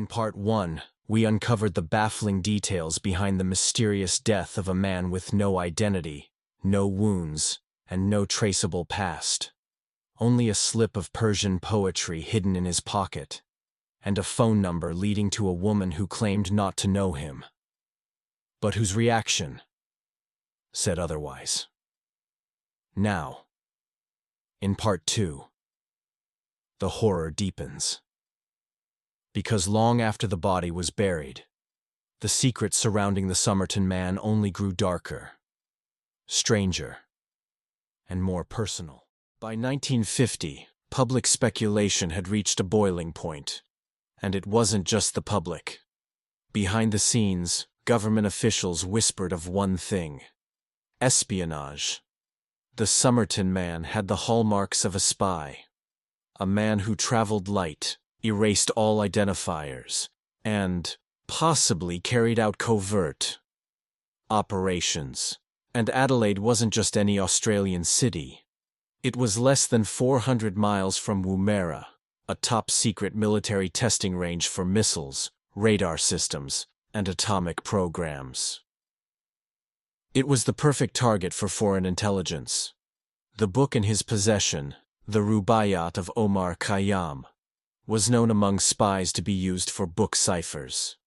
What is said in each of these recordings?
In Part 1, we uncovered the baffling details behind the mysterious death of a man with no identity, no wounds, and no traceable past. Only a slip of Persian poetry hidden in his pocket, and a phone number leading to a woman who claimed not to know him, but whose reaction said otherwise. Now, in Part 2, the horror deepens. Because long after the body was buried, the secret surrounding the Somerton Man only grew darker, stranger, and more personal. By 1950, public speculation had reached a boiling point, and it wasn't just the public. Behind the scenes, government officials whispered of one thing: espionage. The Somerton Man had the hallmarks of a spy, a man who traveled light, erased all identifiers, and possibly carried out covert operations. And Adelaide wasn't just any Australian city. It was less than 400 miles from Woomera, a top-secret military testing range for missiles, radar systems, and atomic programs. It was the perfect target for foreign intelligence. The book in his possession, the Rubaiyat of Omar Khayyam, was known among spies to be used for book ciphers,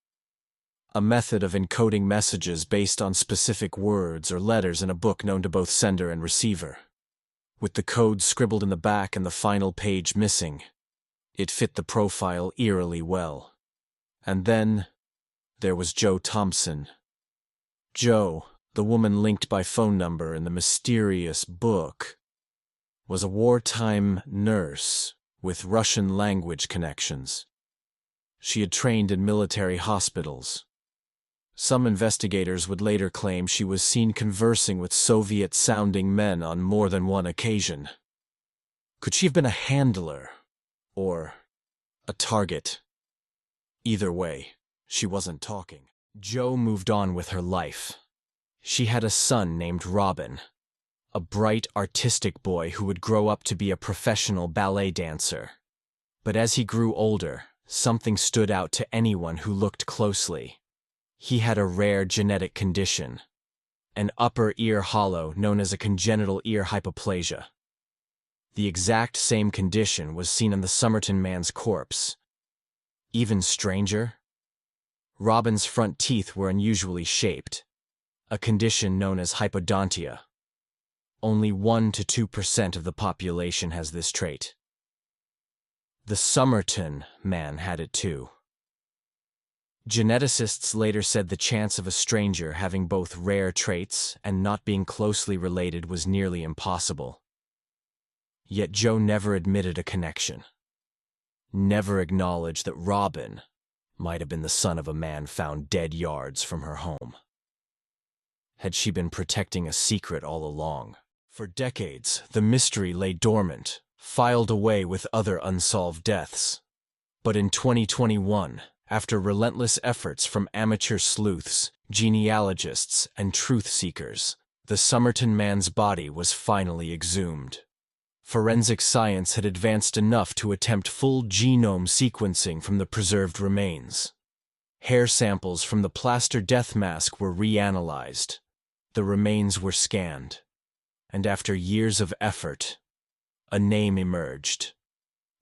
a method of encoding messages based on specific words or letters in a book known to both sender and receiver. With the code scribbled in the back and the final page missing, it fit the profile eerily well. And then there was Jo Thompson. Jo, the woman linked by phone number in the mysterious book, was a wartime nurse with Russian language connections. She had trained in military hospitals. Some investigators would later claim she was seen conversing with Soviet-sounding men on more than one occasion. Could she have been a handler? Or a target? Either way, she wasn't talking. Jo moved on with her life. She had a son named Robin, a bright, artistic boy who would grow up to be a professional ballet dancer. But as he grew older, something stood out to anyone who looked closely. He had a rare genetic condition, an upper ear hollow known as a congenital ear hypoplasia. The exact same condition was seen in the Somerton Man's corpse. Even stranger, Robin's front teeth were unusually shaped, a condition known as hypodontia. Only 1 to 2% of the population has this trait. The Somerton Man had it too. Geneticists later said the chance of a stranger having both rare traits and not being closely related was nearly impossible. Yet Jo never admitted a connection. Never acknowledged that Robin might have been the son of a man found dead yards from her home. Had she been protecting a secret all along? For decades, the mystery lay dormant, filed away with other unsolved deaths. But in 2021, after relentless efforts from amateur sleuths, genealogists, and truth-seekers, the Somerton Man's body was finally exhumed. Forensic science had advanced enough to attempt full genome sequencing from the preserved remains. Hair samples from the plaster death mask were reanalyzed. The remains were scanned. And after years of effort, a name emerged: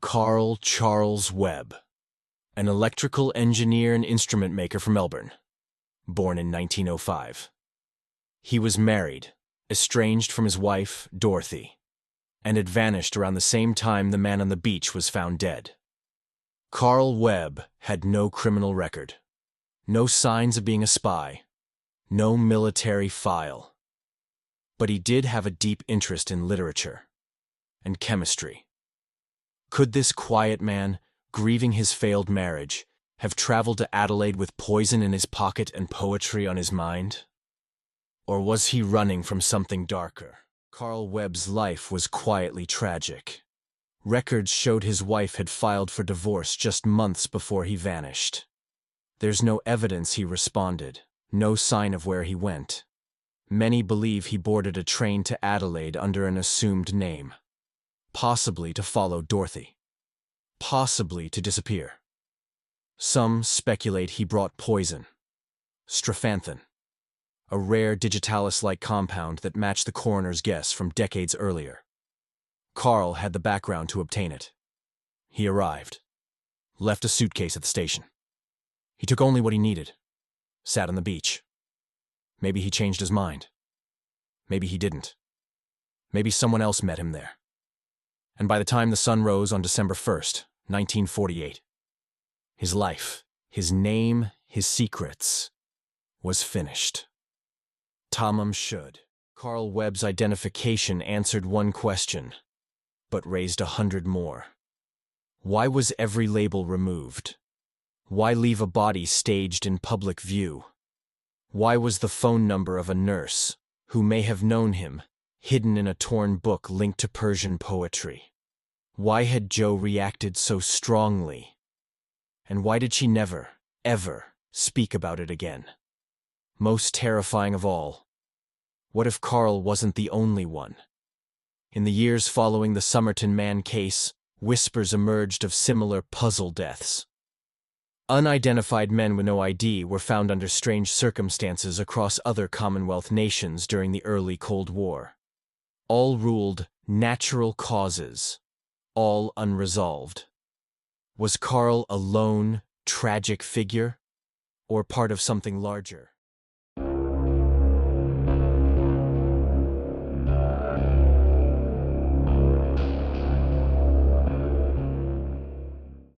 Carl Charles Webb, an electrical engineer and instrument maker from Melbourne, born in 1905. He was married, estranged from his wife, Dorothy, and had vanished around the same time the man on the beach was found dead. Carl Webb had no criminal record, no signs of being a spy, no military file. But he did have a deep interest in literature and chemistry. Could this quiet man, grieving his failed marriage, have traveled to Adelaide with poison in his pocket and poetry on his mind? Or was he running from something darker? Carl Webb's life was quietly tragic. Records showed his wife had filed for divorce just months before he vanished. There's no evidence he responded, no sign of where he went. Many believe he boarded a train to Adelaide under an assumed name, possibly to follow Dorothy, possibly to disappear. Some speculate he brought poison, strophanthine, a rare digitalis-like compound that matched the coroner's guess from decades earlier. Carl had the background to obtain it. He arrived, left a suitcase at the station. He took only what he needed, sat on the beach. Maybe he changed his mind. Maybe he didn't. Maybe someone else met him there. And by the time the sun rose on December 1st, 1948, his life, his name, his secrets, was finished. Tamam Shud. Carl Webb's identification answered one question, but raised 100 more. Why was every label removed? Why leave a body staged in public view? Why was the phone number of a nurse, who may have known him, hidden in a torn book linked to Persian poetry? Why had Joe reacted so strongly? And why did she never, ever, speak about it again? Most terrifying of all, what if Carl wasn't the only one? In the years following the Somerton Man case, whispers emerged of similar puzzle deaths. Unidentified men with no ID were found under strange circumstances across other Commonwealth nations during the early Cold War. All ruled natural causes, all unresolved. Was Carl a lone, tragic figure, or part of something larger?